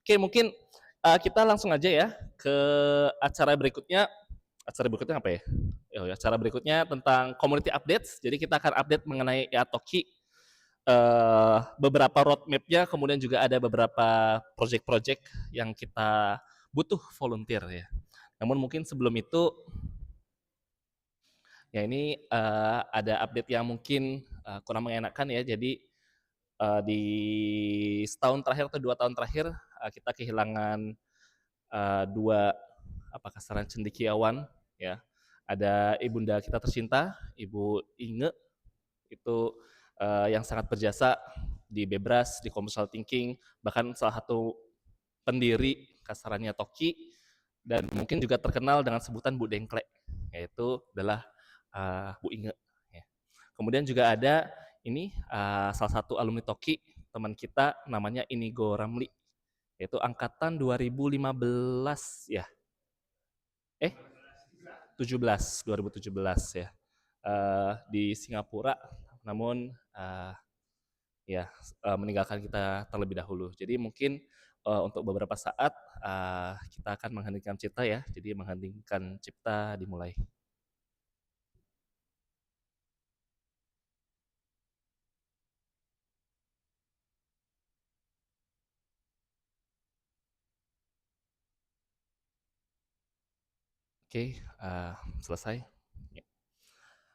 Oke, mungkin kita langsung aja ya ke acara berikutnya. Acara berikutnya apa ya? Oh ya, acara berikutnya tentang community updates. Jadi kita akan update mengenai Toki, beberapa roadmap-nya, kemudian juga ada beberapa project-project yang kita butuh volunteer ya. Namun mungkin sebelum itu, ya ini ada update yang mungkin kurang mengenakan ya. Jadi di setahun terakhir atau 2 tahun terakhir kita kehilangan dua apa kasaran cendekiawan ya. Ada ibunda kita tercinta, Ibu Inge, itu yang sangat berjasa di Bebras, di Commercial Thinking, bahkan salah satu pendiri kasarannya Toki, dan mungkin juga terkenal dengan sebutan Bu Dengkle, yaitu adalah Bu Inge. Ya. Kemudian juga ada ini salah satu alumni Toki, teman kita namanya Inigo Ramli, yaitu angkatan 2015 ya. 2017 ya. Di Singapura, namun ya meninggalkan kita terlebih dahulu. Jadi mungkin untuk beberapa saat kita akan mengheningkan cipta ya. Jadi mengheningkan cipta dimulai. Oke, selesai.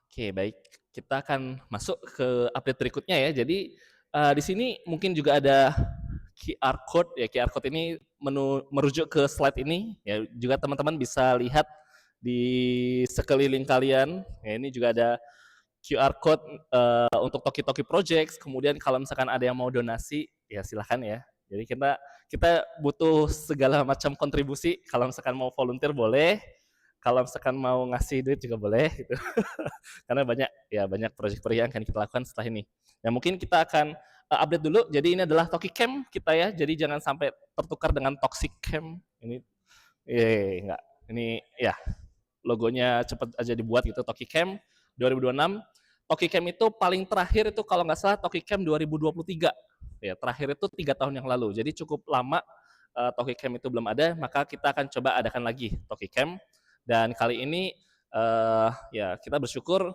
Oke, baik. Kita akan masuk ke update berikutnya ya. Jadi di sini mungkin juga ada QR code ya. QR code ini merujuk ke slide ini ya. Juga teman-teman bisa lihat di sekeliling kalian. Ya, ini juga ada QR code untuk Toki-Toki Projects. Kemudian kalau misalkan ada yang mau donasi, ya silahkan ya. Jadi kita butuh segala macam kontribusi. Kalau misalkan mau volunteer boleh. Kalau misalkan mau ngasih duit juga boleh gitu. Karena banyak proyek-proyek yang akan kita lakukan setelah ini. Ya mungkin kita akan update dulu. Jadi ini adalah Toki Camp kita ya. Jadi jangan sampai tertukar dengan Toxic Camp. Ini enggak. Ini ya logonya cepet aja dibuat gitu, Toki Camp 2026. Toki Camp itu paling terakhir itu kalau nggak salah Toki Camp 2023. Ya, terakhir itu 3 tahun yang lalu. Jadi cukup lama Toki Camp itu belum ada, maka kita akan coba adakan lagi Toki Camp. Dan kali ini ya kita bersyukur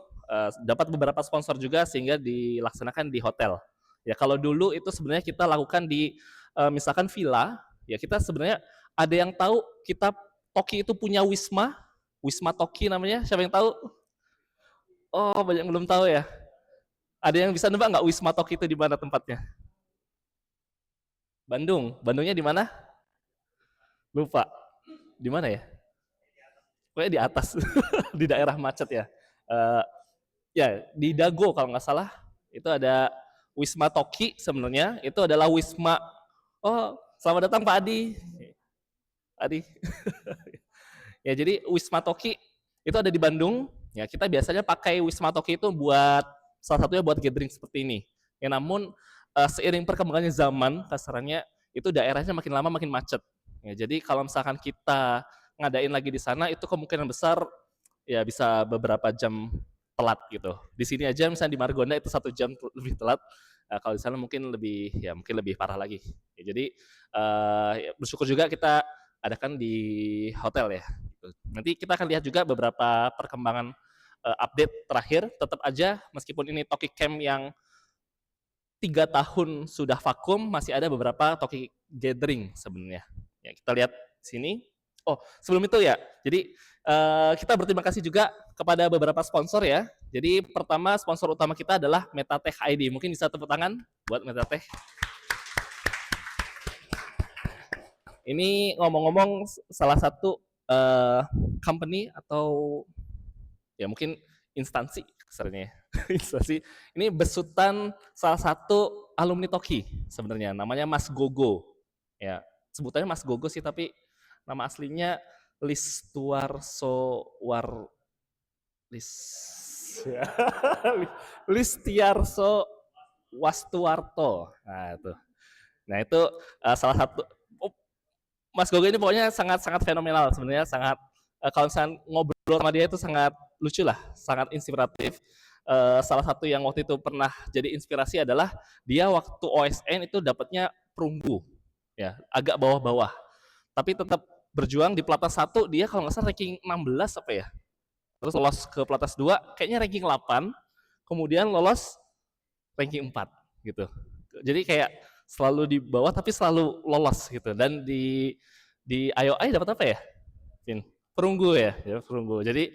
dapat beberapa sponsor juga sehingga dilaksanakan di hotel. Ya kalau dulu itu sebenarnya kita lakukan di misalkan villa, ya kita sebenarnya ada yang tahu kita Toki itu punya Wisma Toki namanya, siapa yang tahu? Oh banyak yang belum tahu ya. Ada yang bisa nebak nggak Wisma Toki itu di mana tempatnya? Bandung. Bandungnya di mana? Lupa. Di mana ya? Pokoknya di atas, di daerah macet ya. Uh, ya di Dago kalau nggak salah itu ada Wisma Toki sebenarnya. Itu adalah Wisma. Oh selamat datang Pak Adi. Adi. Ya jadi Wisma Toki itu ada di Bandung. Ya kita biasanya pakai Wisma Toki itu buat salah satunya buat gathering seperti ini. Ya namun seiring perkembangannya zaman, kasarannya itu daerahnya makin lama makin macet. Ya jadi kalau misalkan kita ngadain lagi di sana itu kemungkinan besar ya bisa beberapa jam telat gitu. Di sini aja misalnya di Margonda itu 1 jam lebih telat. Kalau di sana mungkin lebih parah lagi. Ya, jadi bersyukur juga kita adakan di hotel ya. Nanti kita akan lihat juga beberapa perkembangan update terakhir. Tetap aja meskipun ini Toki Camp yang 3 tahun sudah vakum, masih ada beberapa Toki gathering sebenarnya. Ya, kita lihat sini. Oh, sebelum itu ya. Jadi kita berterima kasih juga kepada beberapa sponsor ya. Jadi pertama sponsor utama kita adalah Metatech ID. Mungkin bisa tepuk tangan buat Metatech. Ini ngomong-ngomong salah satu company atau ya mungkin instansi kesannya instansi ini besutan salah satu alumni Toki sebenarnya namanya Mas Gogo ya sebutannya Mas Gogo sih tapi nama aslinya Listuarso ya. Listiarso Wastuarto nah itu salah satu Mas Gogo ini pokoknya sangat fenomenal sebenarnya sangat kalau misalnya ngobrol sama dia itu sangat lucu lah, sangat inspiratif. Salah satu yang waktu itu pernah jadi inspirasi adalah dia waktu OSN itu dapatnya perunggu. ya, agak bawah-bawah. Tapi tetap berjuang di pelatnas 1 dia kalau nggak salah ranking 16 apa ya. Terus lolos ke pelatnas 2 kayaknya ranking 8, kemudian lolos ranking 4 gitu. Jadi kayak selalu di bawah tapi selalu lolos gitu. Dan di IOI dapat apa ya? Vin? Perunggu ya perunggu. Jadi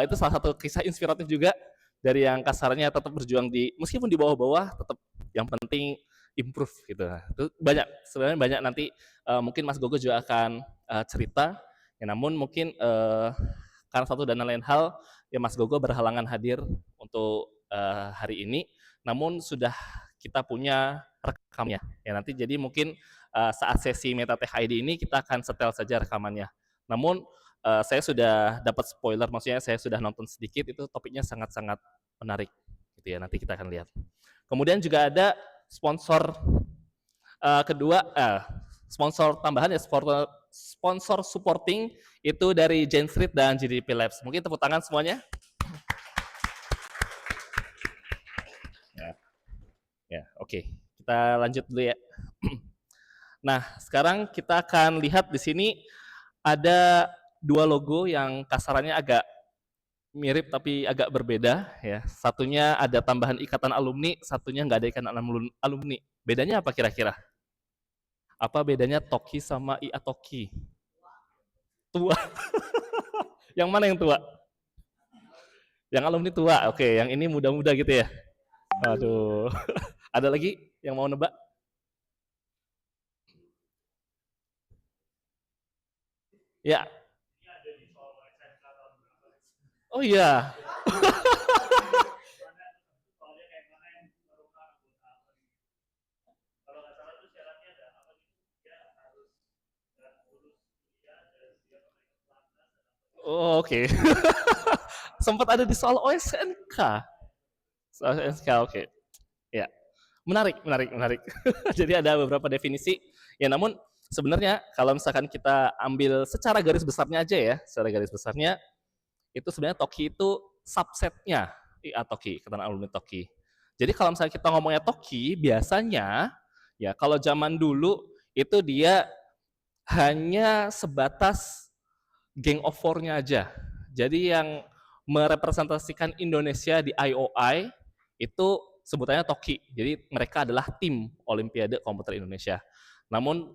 itu salah satu kisah inspiratif juga dari yang kasarnya tetap berjuang di meskipun di bawah-bawah tetap yang penting improve gitu. Nah, itu banyak sebenarnya banyak nanti mungkin Mas Gogo juga akan cerita. Ya, namun mungkin karena satu dan lain hal ya Mas Gogo berhalangan hadir untuk hari ini. Namun sudah kita punya rekamnya. Ya nanti jadi mungkin saat sesi MetaTech ID ini kita akan setel saja rekamannya. Namun saya sudah dapat spoiler, maksudnya saya sudah nonton sedikit itu topiknya sangat-sangat menarik gitu ya. Nanti kita akan lihat. Kemudian juga ada sponsor kedua, sponsor tambahan ya, sponsor supporting itu dari Jane Street dan GDP Labs. Mungkin tepuk tangan semuanya. Ya, oke. Kita lanjut dulu ya. Nah, sekarang kita akan lihat di sini ada dua logo yang kasarannya agak mirip tapi agak berbeda ya. Satunya ada tambahan ikatan alumni, satunya nggak ada ikatan alumni. Bedanya apa kira-kira? Apa bedanya Toki sama IA Toki? Tua. Yang mana yang tua? Yang alumni tua. Oke, yang ini muda-muda gitu ya. Aduh. Ada lagi yang mau nebak? Ya. Oh iya. Oh, oke. Sempat ada di soal OSNK. Soal OSNK, oke. Ya. Menarik, menarik, menarik. Jadi ada beberapa definisi. Ya, namun sebenarnya kalau misalkan kita ambil secara garis besarnya aja ya, secara garis besarnya itu sebenarnya Toki itu subsetnya IA Toki, ikatan alumni Toki. Jadi kalau misalnya kita ngomongnya Toki, biasanya ya kalau zaman dulu itu dia hanya sebatas Gang of Four-nya aja. Jadi yang merepresentasikan Indonesia di IOI itu sebutannya Toki. Jadi mereka adalah tim Olimpiade Komputer Indonesia. Namun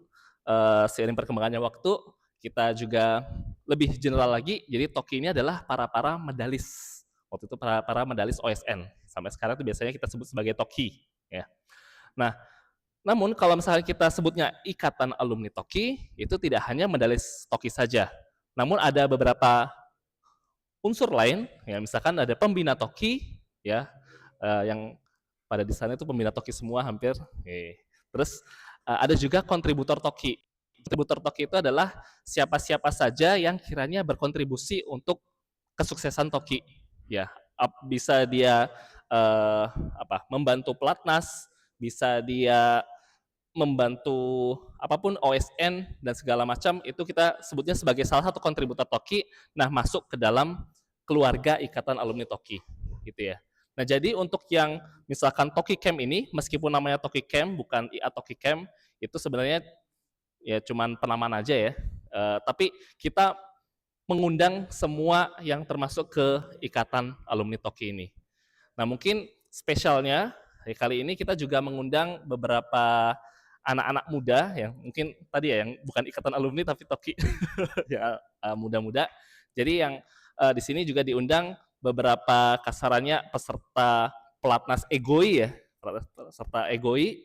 seiring perkembangannya waktu, kita juga lebih general lagi. Jadi Toki ini adalah para medalis. Waktu itu para medalis OSN. Sampai sekarang itu biasanya kita sebut sebagai Toki. Ya. Nah, namun kalau misalnya kita sebutnya Ikatan Alumni Toki, itu tidak hanya medalis Toki saja. Namun ada beberapa unsur lain, ya misalkan ada pembina Toki, ya yang pada di sana itu pembina Toki semua hampir. Terus ada juga kontributor Toki. Kontributor Toki itu adalah siapa-siapa saja yang kiranya berkontribusi untuk kesuksesan Toki. Ya, bisa dia membantu pelatnas, bisa dia membantu apapun OSN dan segala macam itu kita sebutnya sebagai salah satu kontributor Toki. Nah, masuk ke dalam keluarga Ikatan Alumni Toki gitu ya. Nah, jadi untuk yang misalkan Toki Camp ini meskipun namanya Toki Camp bukan IA Toki Camp, itu sebenarnya ya cuman penamaan aja ya. Tapi kita mengundang semua yang termasuk ke Ikatan Alumni Toki ini. Nah, mungkin spesialnya kali ini kita juga mengundang beberapa anak-anak muda yang mungkin tadi ya yang bukan ikatan alumni tapi Toki ya muda-muda. Jadi yang di sini juga diundang beberapa kasarannya peserta pelatnas EGOI ya, peserta EGOI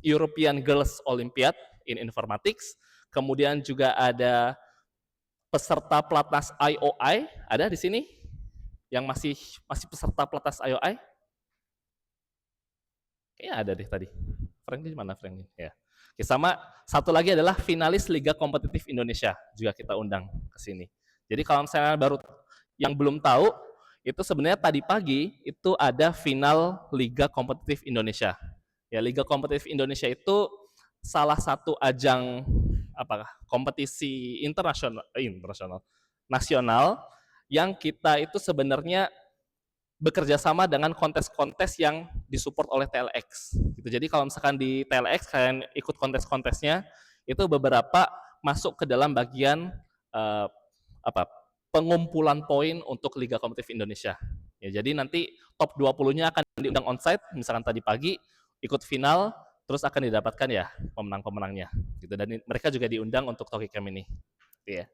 European Girls Olympiad in Informatics. Kemudian juga ada peserta pelatnas IOI, ada di sini yang masih peserta pelatnas IOI? Kayaknya ada deh tadi. Franklin mana Franklin? Ya. Oke, sama satu lagi adalah finalis Liga Kompetitif Indonesia juga kita undang ke sini. Jadi kalau misalnya baru yang belum tahu, itu sebenarnya tadi pagi itu ada final Liga Kompetitif Indonesia. Ya, Liga Kompetitif Indonesia itu salah satu ajang kompetisi internasional nasional yang kita itu sebenarnya bekerja sama dengan kontes-kontes yang disupport oleh TLX gitu. Jadi kalau misalkan di TLX kalian ikut kontes-kontesnya, itu beberapa masuk ke dalam bagian uh, apa pengumpulan poin untuk Liga Kompetitif Indonesia. Ya, jadi nanti top 20-nya akan diundang onsite, misalkan tadi pagi ikut final, terus akan didapatkan ya pemenang-pemenangnya gitu. Dan mereka juga diundang untuk Toki Camp ini. Gitu ya.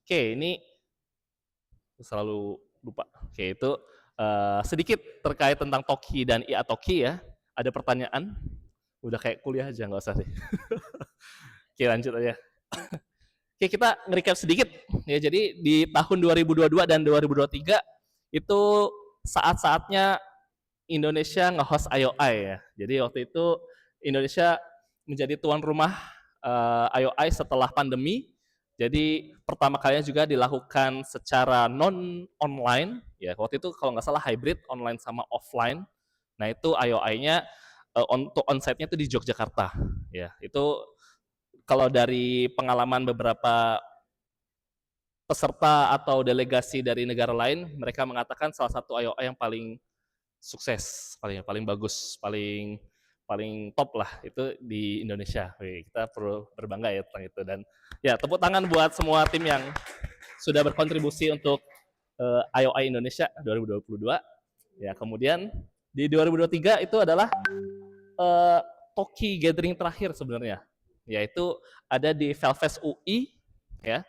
Oke, ini selalu lupa. Oke, itu sedikit terkait tentang Toki dan IA Toki ya. Ada pertanyaan? Udah kayak kuliah aja, nggak usah deh. Oke, lanjut aja. Oke, kita nge-recap sedikit. Ya, jadi di tahun 2022 dan 2023 itu saat-saatnya Indonesia nge-host IOI ya. Jadi waktu itu Indonesia menjadi tuan rumah IOI setelah pandemi. Jadi pertama kalinya juga dilakukan secara non online ya. Waktu itu kalau nggak salah hybrid online sama offline. Nah itu IOI-nya untuk onsite-nya itu di Yogyakarta ya. Itu kalau dari pengalaman beberapa peserta atau delegasi dari negara lain, mereka mengatakan salah satu IOI yang paling sukses, paling bagus, paling top lah itu di Indonesia. Kita perlu berbangga ya tentang itu. Dan ya tepuk tangan buat semua tim yang sudah berkontribusi untuk IOI Indonesia 2022. Ya, kemudian di 2023 itu adalah Toki Gathering terakhir sebenarnya, yaitu ada di Velfest UI ya.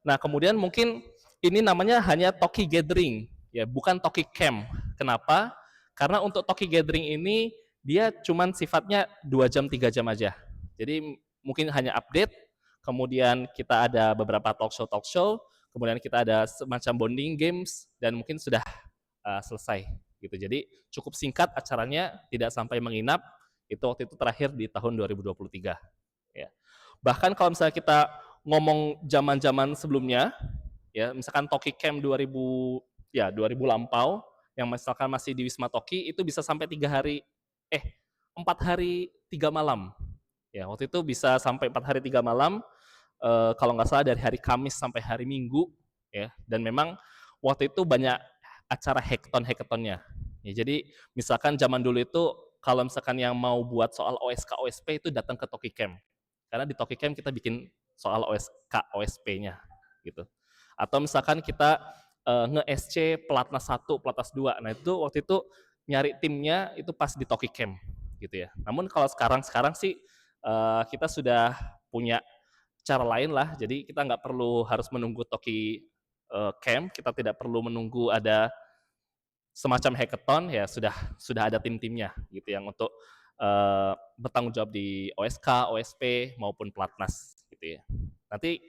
Nah, kemudian mungkin ini namanya hanya Toki Gathering, ya, bukan Toki Camp. Kenapa? Karena untuk Toki Gathering ini dia cuman sifatnya 2 jam 3 jam aja. Jadi mungkin hanya update, kemudian kita ada beberapa talk show, kemudian kita ada semacam bonding games dan mungkin sudah selesai gitu. Jadi cukup singkat acaranya, tidak sampai menginap. Itu waktu itu terakhir di tahun 2023. Ya. Bahkan kalau misalnya kita ngomong zaman-zaman sebelumnya, ya misalkan Toki Camp 2000 lampau, yang misalkan masih di Wisma Toki itu bisa sampai 4 hari 3 malam. Ya waktu itu bisa sampai 4 hari 3 malam, kalau nggak salah dari hari Kamis sampai hari Minggu, ya. Dan memang waktu itu banyak acara hackathon-hackathonnya. Ya, jadi misalkan zaman dulu itu kalau misalkan yang mau buat soal OSK OSP itu datang ke Toki Camp. Karena di Toki Camp kita bikin soal OSK OSP-nya gitu. Atau misalkan kita nge-SC pelatnas 1, pelatnas 2. Nah, itu waktu itu nyari timnya itu pas di Toki Camp gitu ya. Namun kalau sekarang sih kita sudah punya cara lain lah. Jadi kita nggak perlu harus menunggu Toki Camp, kita tidak perlu menunggu ada semacam hackathon, ya sudah ada tim-timnya gitu yang untuk bertanggung jawab di OSK, OSP maupun pelatnas gitu ya. Nanti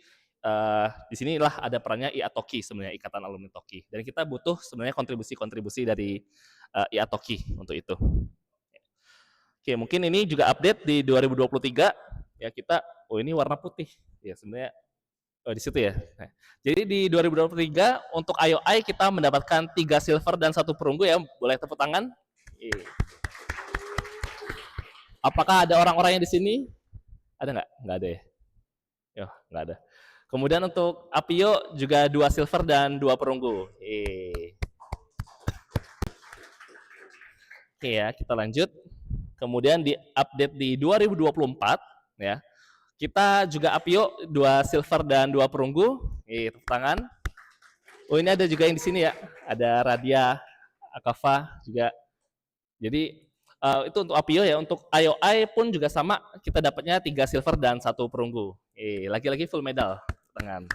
di sinilah ada perannya IA Toki sebenarnya, Ikatan Alumni Toki. Dan kita butuh sebenarnya kontribusi dari IA Toki untuk itu. Oke, mungkin ini juga update di 2023 ya kita. Oh, ini warna putih ya sebenarnya. Oh, di situ ya. Nah, jadi di 2023 untuk IOI kita mendapatkan 3 silver dan 1 perunggu ya. Boleh tepuk tangan? Apakah ada orang-orangnya di sini? Ada nggak? Nggak ada ya? Yo, nggak ada. Kemudian untuk Apio juga 2 silver dan 2 perunggu. Oke ya, kita lanjut. Kemudian di update di 2024 ya. Kita juga Apio 2 silver dan 2 perunggu. Tepuk tangan. Oh, ini ada juga yang di sini ya. Ada Radia, Akava juga. Jadi itu untuk Apio ya. Untuk IOI pun juga sama. Kita dapatnya 3 silver dan 1 perunggu. Lagi-lagi full medal. Tangan.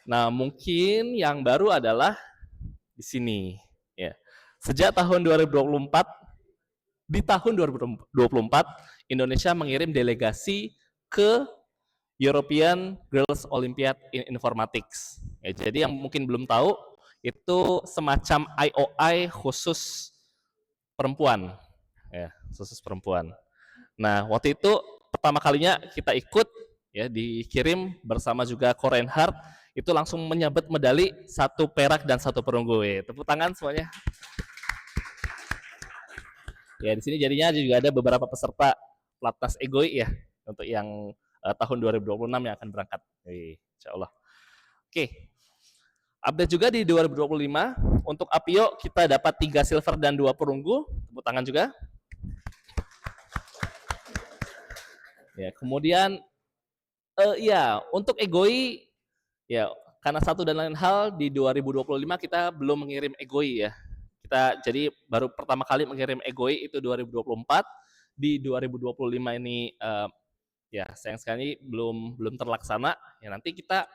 Nah, mungkin yang baru adalah di sini ya. Sejak tahun 2024, di tahun 2024 Indonesia mengirim delegasi ke European Girls Olympiad in Informatics. Ya, jadi yang mungkin belum tahu itu semacam IOI khusus perempuan, ya khusus perempuan. Nah waktu itu pertama kalinya kita ikut, ya dikirim bersama juga Korean Heart, itu langsung menyabet medali 1 perak dan 1 perunggu. Tepuk tangan semuanya. Ya di sini jadinya juga ada beberapa peserta pelatnas EGOI ya untuk yang tahun 2026 yang akan berangkat. Insya Allah. Oke. Update juga di 2025 untuk Apio kita dapat 3 silver dan 2 perunggu. Tepuk tangan juga. Ya, kemudian ya, untuk EGOI ya karena satu dan lain hal di 2025 kita belum mengirim EGOI ya. Kita jadi baru pertama kali mengirim EGOI itu 2024. Di 2025 ini ya sayang sekali belum terlaksana. Ya nanti kita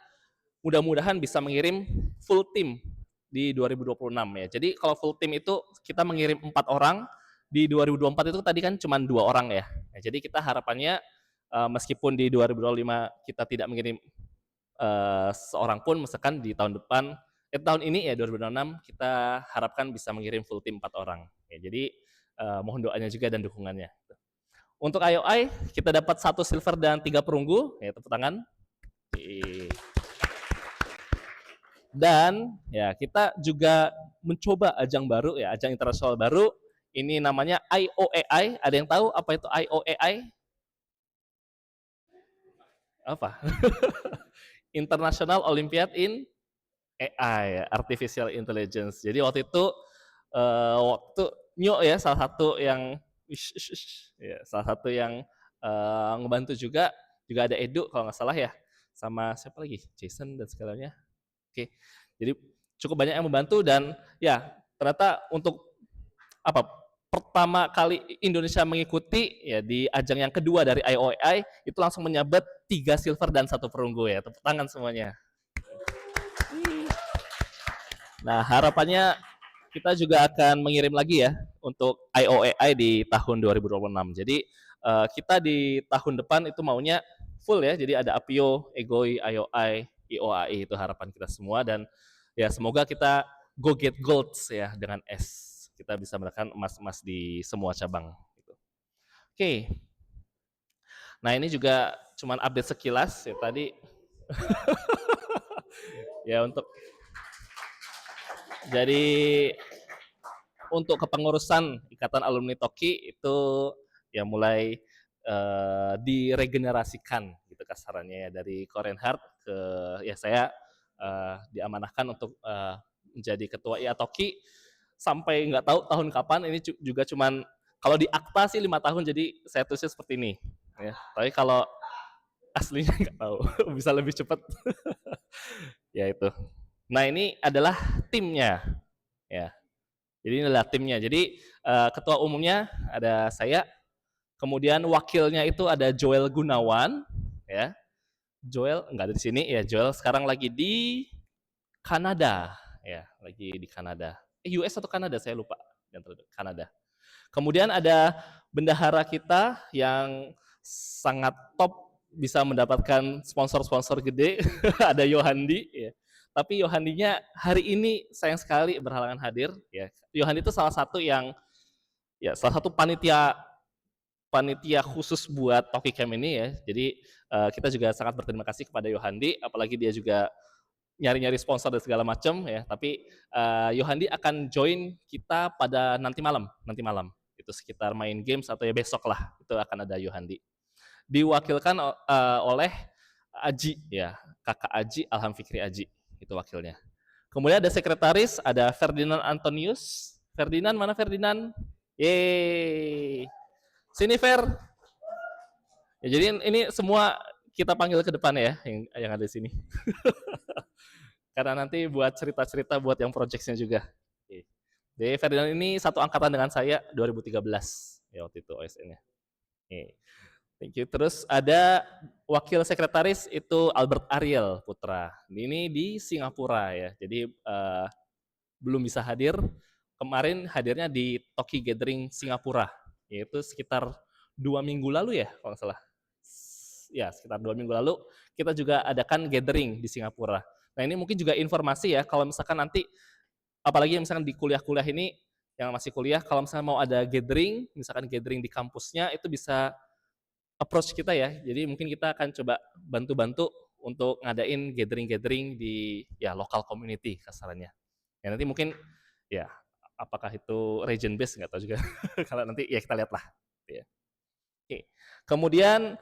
mudah-mudahan bisa mengirim full team di 2026 ya. Jadi kalau full team itu kita mengirim 4 orang, di 2024 itu tadi kan cuma 2 orang ya. Nah, jadi kita harapannya meskipun di 2025 kita tidak mengirim seorang pun, misalkan di tahun depan, tahun ini ya 2026 kita harapkan bisa mengirim full team 4 orang. Ya, jadi mohon doanya juga dan dukungannya. Untuk IOI kita dapat 1 silver dan 3 perunggu, ya tepuk tangan. Dan ya kita juga mencoba ajang baru ya, ajang internasional baru. Ini namanya IOAI. Ada yang tahu apa itu IOAI? Apa? International Olympiad in AI, Artificial Intelligence. Jadi waktu itu waktu Nyo ya salah satu yang ngebantu juga ada Edu kalau nggak salah ya, sama siapa lagi, Jason dan segalanya. Oke, jadi cukup banyak yang membantu dan ya ternyata untuk pertama kali Indonesia mengikuti ya di ajang yang kedua dari IOAI itu langsung menyabet 3 silver dan 1 perunggu ya. Tepuk tangan semuanya. Nah, harapannya kita juga akan mengirim lagi ya untuk IOAI di tahun 2026. Jadi kita di tahun depan itu maunya full ya. Jadi ada Apio, EGOI, IOI, IOAI itu harapan kita semua dan ya semoga kita go get golds ya dengan S. Kita bisa mendapatkan emas-emas di semua cabang. Oke. Nah ini juga cuman update sekilas ya tadi. Ya jadi untuk kepengurusan Ikatan Alumni Toki itu ya mulai diregenerasikan gitu kasarannya ya dari Korean Heart ke ya saya diamanahkan untuk menjadi ketua IA Toki sampai nggak tahu tahun kapan. Ini juga cuman kalau di akta sih 5 tahun, jadi saya tulisnya seperti ini ya, tapi kalau aslinya nggak tahu. Bisa lebih cepat. Ya itu. Nah ini adalah timnya ya, jadi ini adalah timnya. Jadi ketua umumnya ada saya, kemudian wakilnya itu ada Joel Gunawan ya. Joel nggak ada di sini ya, Joel sekarang lagi di Kanada ya, lagi di Kanada. US atau Kanada saya lupa, Kanada. Kemudian ada bendahara kita yang sangat top, bisa mendapatkan sponsor-sponsor gede. Ada Yohandi ya. Tapi Yohandinya hari ini sayang sekali berhalangan hadir ya. Yohandi itu salah satu panitia khusus buat Toki Camp ini ya. Jadi kita juga sangat berterima kasih kepada Yohandi, apalagi dia juga nyari-nyari sponsor dan segala macam ya. Tapi Yohandi akan join kita pada nanti malam. Itu sekitar main games atau ya besok lah, itu akan ada Yohandi. Diwakilkan oleh Aji ya, kakak Aji, Alham Fikri Aji, itu wakilnya. Kemudian ada sekretaris, ada Ferdinand Antonius. Ferdinand, mana Ferdinand? Yeay. Sini Fer. Ya, jadi ini semua kita panggil ke depan ya, yang ada di sini. Karena nanti buat cerita-cerita buat yang projectnya juga. Jadi Ferdinand ini satu angkatan dengan saya 2013 ya waktu itu OSN-nya. Thank you. Terus ada wakil sekretaris itu Albert Ariel Putra. Ini di Singapura ya. Jadi belum bisa hadir. Kemarin hadirnya di Toki Gathering Singapura. Yaitu sekitar 2 minggu lalu ya kalau nggak salah. Ya sekitar 2 minggu lalu kita juga adakan gathering di Singapura. Nah ini mungkin juga informasi ya, kalau misalkan nanti, apalagi misalkan di kuliah-kuliah ini, yang masih kuliah, kalau misalkan mau ada gathering, misalkan gathering di kampusnya, itu bisa approach kita ya. Jadi mungkin kita akan coba bantu-bantu untuk ngadain gathering-gathering di ya local community kasarannya. Ya nanti mungkin ya apakah itu region based nggak tahu juga. Kalau nanti ya kita lihat lah. Ya. Oke. Kemudian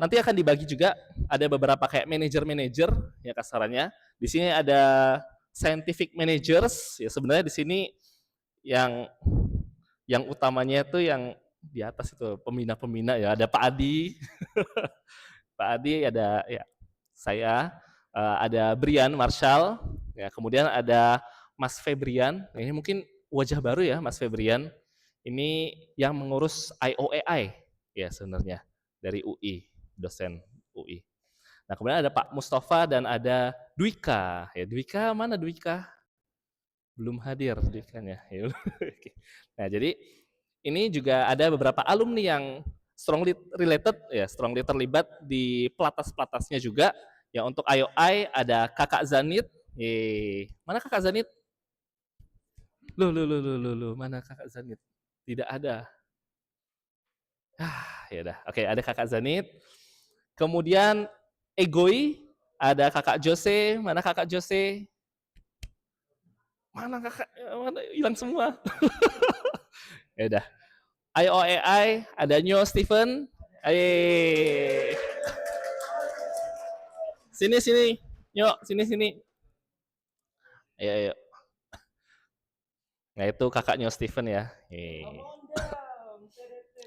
nanti akan dibagi juga ada beberapa kayak manajer-manajer ya kasarannya. Di sini ada scientific managers, ya sebenarnya di sini yang utamanya itu yang di atas itu pembina-pembina ya, ada Pak Adi, Pak Adi ada ya saya, ada Brian Marshall, ya kemudian ada Mas Febrian, ini mungkin wajah baru ya Mas Febrian, ini yang mengurus IOAI ya sebenarnya dari UI, dosen UI. Nah kemudian ada Pak Mustafa dan ada Dwika, ya Dwika mana Dwika? Belum hadir Dwikanya. Ya. Nah jadi ini juga ada beberapa alumni yang strongly related ya, strongly terlibat di pelatas-pelatasnya juga. Ya untuk IOI ada Kakak Zanit. Mana Kakak Zanit? Loh, mana Kakak Zanit? Tidak ada. Ya udah. Oke, ada Kakak Zanit. Kemudian Egoi, ada Kakak Jose. Mana Kakak Jose? Mana Kakak? Mana hilang semua. Ya udah. IOAI, ada Nyo Steven. Aye. Sini. Nyo, sini. Ayo. Nah itu kakaknya Steven ya.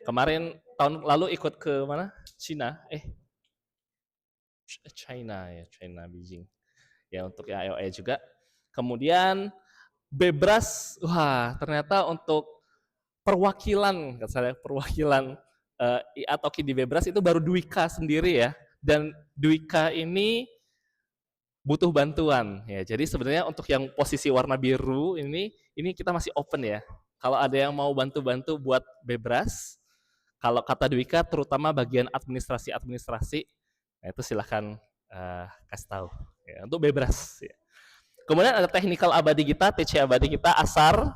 Kemarin tahun lalu ikut ke mana? Cina. China Beijing. Ya untuk IOA juga. Kemudian Bebras, wah ternyata untuk perwakilan IA Toki di Bebras itu baru Dwika sendiri ya. Dan Dwika ini butuh bantuan ya. Jadi sebenarnya untuk yang posisi warna biru ini kita masih open ya. Kalau ada yang mau bantu-bantu buat Bebras, kalau kata Dwika terutama bagian administrasi, nah itu silahkan kasih tahu ya, untuk Bebras. Ya. Kemudian ada technical abadi kita, TC abadi kita, Asar.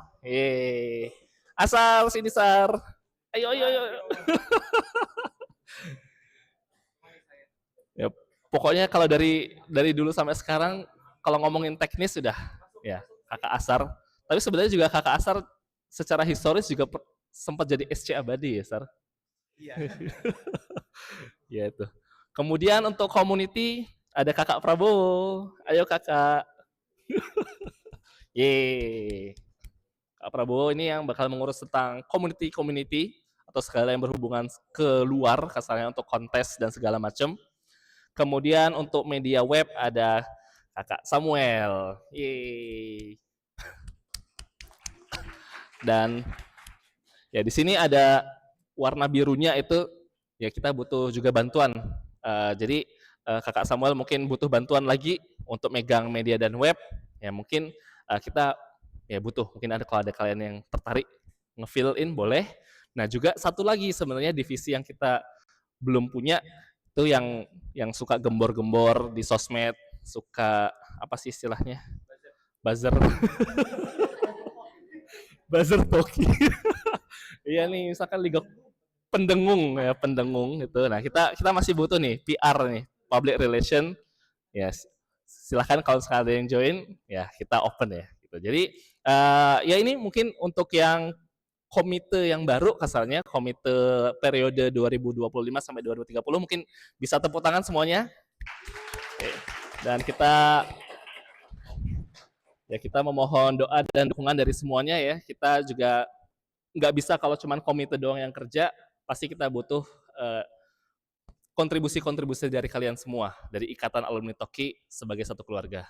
Asar, sini Sar. Ayo. Ya, pokoknya kalau dari dulu sampai sekarang, kalau ngomongin teknis sudah ya kakak Asar. Tapi sebenarnya juga kakak Asar secara historis juga sempat jadi SC abadi ya Sar. Iya. Ya itu. Kemudian untuk community ada kakak Prabowo. Ayo kakak. Yeay. Kak Prabowo ini yang bakal mengurus tentang community atau segala yang berhubungan ke luar, kasarnya untuk kontes dan segala macam. Kemudian untuk media web ada kakak Samuel. Yeay. Dan ya di sini ada warna birunya itu ya kita butuh juga bantuan. Jadi kakak Samuel mungkin butuh bantuan lagi untuk megang media dan web. Ya mungkin kita ya butuh, mungkin kalau ada kalian yang tertarik nge-fill in boleh. Nah juga satu lagi sebenarnya divisi yang kita belum punya itu yang suka gembor-gembor di sosmed, suka apa sih istilahnya? Buzzer. Buzzer Toki. Iya nih, misalkan Liga pendengung gitu. Nah, kita masih butuh nih PR nih, public relation. Ya, silahkan kalau sekali ada yang join, ya kita open ya. Gitu. Jadi ya ini mungkin untuk yang komite yang baru kasarnya, komite periode 2025 sampai 2030 mungkin bisa tepuk tangan semuanya. Oke. Dan kita memohon doa dan dukungan dari semuanya ya. Kita juga nggak bisa kalau cuma komite doang yang kerja, pasti kita butuh kontribusi-kontribusi dari kalian semua, dari Ikatan Alumni Toki sebagai satu keluarga.